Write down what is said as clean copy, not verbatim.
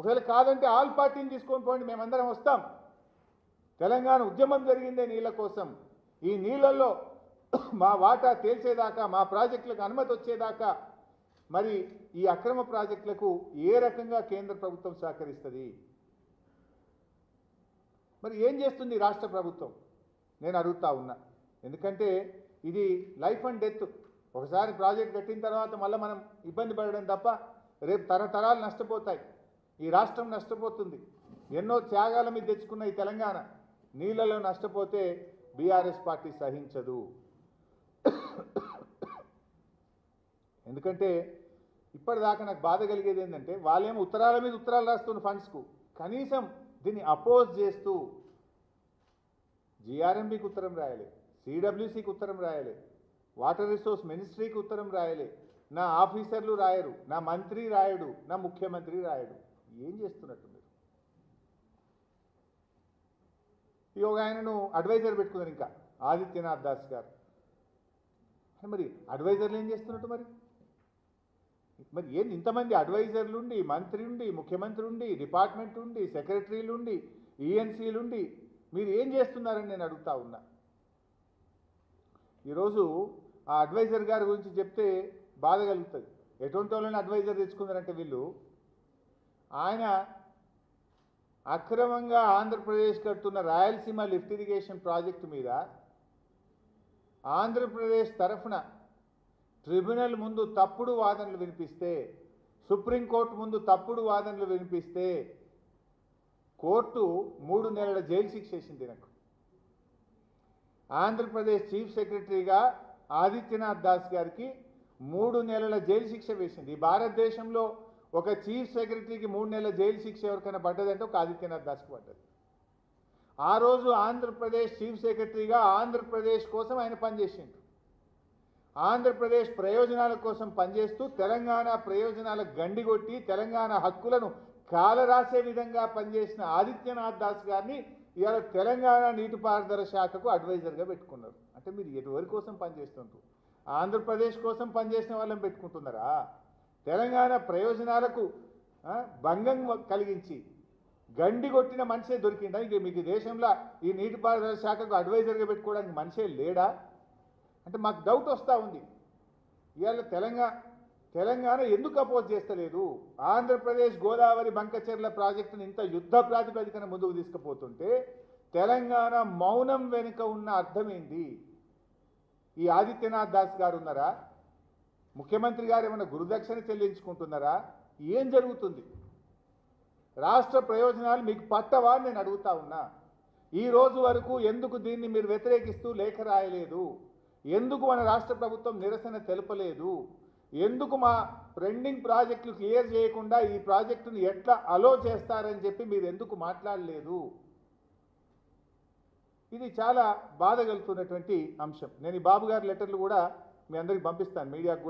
ఒకవేళ కాదంటే ఆల్ పార్టీని తీసుకొని పోండి, మేమందరం వస్తాం. తెలంగాణ ఉద్యమం జరిగిందే నీళ్ళ కోసం. ఈ నీళ్ళల్లో మా వాటా తేల్చేదాకా, మా ప్రాజెక్టులకు అనుమతి వచ్చేదాకా మరి ఈ అక్రమ ప్రాజెక్టులకు ఏ రకంగా కేంద్ర ప్రభుత్వం సహకరిస్తుంది? మరి ఏం చేస్తుంది రాష్ట్ర ప్రభుత్వం? నేను అడుగుతా ఉన్నా. ఎందుకంటే ఇది లైఫ్ అండ్ డెత్. ఒకసారి ప్రాజెక్ట్ కట్టిన తర్వాత మళ్ళీ మనం ఇబ్బంది పడడం తప్ప రేపు తరతరాలు నష్టపోతాయి. ఈ రాష్ట్రం నష్టపోతుంది. ఎన్నో త్యాగాల మీద తెచ్చుకున్న ఈ తెలంగాణ నీళ్ళలో నష్టపోతే బీఆర్ఎస్ పార్టీ సహించదు. ఎందుకంటే ఇప్పటిదాకా నాకు బాధ కలిగేది ఏంటంటే వాళ్ళేమో ఉత్తరాల మీద ఉత్తరాలు రాస్తున్న ఫండ్స్కు కనీసం దీన్ని అపోజ్ చేస్తూ జిఆర్ఎంబీకి ఉత్తరం రాయాలి, సిడబ్ల్యూసికి ఉత్తరం రాయాలి, వాటర్ రిసోర్స్ మినిస్ట్రీకి ఉత్తరం రాయాలి. నా ఆఫీసర్లు రాయరు, నా మంత్రి రాయడు, నా ముఖ్యమంత్రి రాయడు. ఏం చేస్తున్నట్టు మీరు? ఈ ఒక ఆయనను అడ్వైజర్ పెట్టుకున్నారు, ఇంకా ఆదిత్యనాథ్ దాస్ గారు. మరి అడ్వైజర్లు ఏం చేస్తున్నట్టు? మరి ఏంది ఇంతమంది అడ్వైజర్లు ఉండి, మంత్రి ఉండి, ముఖ్యమంత్రి ఉండి, డిపార్ట్మెంట్ ఉండి, సెక్రటరీలు ఉండి, ఈఎన్సీలు ఉండి మీరు ఏం చేస్తున్నారని నేను అడుగుతా ఉన్నా. ఈరోజు ఆ అడ్వైజర్ గారి గురించి చెప్తే బాధ కలుగుతుంది. ఎటువంటి వాళ్ళని అడ్వైజర్ తెచ్చుకున్నారంటే వీళ్ళు, ఆయన అక్రమంగా ఆంధ్రప్రదేశ్ కడుతున్న రాయలసీమ లిఫ్ట్ ఇరిగేషన్ ప్రాజెక్టు మీద ఆంధ్రప్రదేశ్ తరఫున ట్రిబ్యునల్ ముందు తప్పుడు వాదనలు వినిపిస్తే, సుప్రీంకోర్టు ముందు తప్పుడు వాదనలు వినిపిస్తే కోర్టు 3 నెలల జైలు శిక్ష వేసింది నాకు. ఆంధ్రప్రదేశ్ చీఫ్ సెక్రటరీగా ఆదిత్యనాథ్ దాస్ గారికి 3 నెలల జైలు శిక్ష వేసింది. ఈ భారతదేశంలో ఒక చీఫ్ సెక్రటరీకి 3 నెలల జైలు శిక్ష ఎవరికైనా పడ్డదంటే ఒక ఆదిత్యనాథ్ దాస్కి పడ్డది. ఆ రోజు ఆంధ్రప్రదేశ్ చీఫ్ సెక్రటరీగా ఆంధ్రప్రదేశ్ కోసం ఆయన పనిచేసిండు. ఆంధ్రప్రదేశ్ ప్రయోజనాల కోసం పనిచేస్తూ తెలంగాణ ప్రయోజనాల గండిగొట్టి తెలంగాణ హక్కులను కాలరాసే విధంగా పనిచేసిన ఆదిత్యనాథ్ దాస్ గారిని ఇవాళ తెలంగాణ నీటిపారుదల శాఖకు అడ్వైజర్గా పెట్టుకున్నారు. అంటే మీరు ఎవరి కోసం పనిచేస్తుంటారు? ఆంధ్రప్రదేశ్ కోసం పనిచేసిన వాళ్ళని పెట్టుకుంటున్నారా? తెలంగాణ ప్రయోజనాలకు భంగం కలిగించి గండిగొట్టిన మనిషే దొరికిందా? ఇంక మీకు దేశంలో ఈ నీటిపారుదల శాఖకు అడ్వైజర్గా పెట్టుకోవడానికి మనిషే లేడా అంటే మాకు డౌట్ వస్తూ ఉంది. ఇవాళ తెలంగాణ ఎందుకు అపోజ్ చేస్తలేదు? ఆంధ్రప్రదేశ్ గోదావరి బంకచెర్ల ప్రాజెక్టును ఇంత యుద్ధ ప్రాతిపదికన ముందుకు తీసుకుపోతుంటే తెలంగాణ మౌనం వెనుక ఉన్న అర్థం ఏంది? ఈ ఆదిత్యనాథ్ దాస్ గారు ఉన్నారా? ముఖ్యమంత్రి గారు ఏమైనా గురుదక్షిణ చెల్లించుకుంటున్నారా? ఏం జరుగుతుంది? రాష్ట్ర ప్రయోజనాలు మీకు పట్టవా అని నేను అడుగుతా ఉన్నా. ఈ రోజు వరకు ఎందుకు దీన్ని మీరు వ్యతిరేకిస్తూ లేఖ రాయలేదు? ఎందుకు మన రాష్ట్ర ప్రభుత్వం నిరసన తెలపలేదు? ఎందుకు మా పెండింగ్ ప్రాజెక్టులు క్లియర్ చేయకుండా ఈ ప్రాజెక్టును ఎట్లా అలో చేస్తారని చెప్పి మీరు ఎందుకు మాట్లాడలేదు? ఇది చాలా బాధ కలుగుతున్నటువంటి అంశం. నేను ఈ బాబు గారి లెటర్లు కూడా మీ అందరికి పంపిస్తాను, మీడియాకు.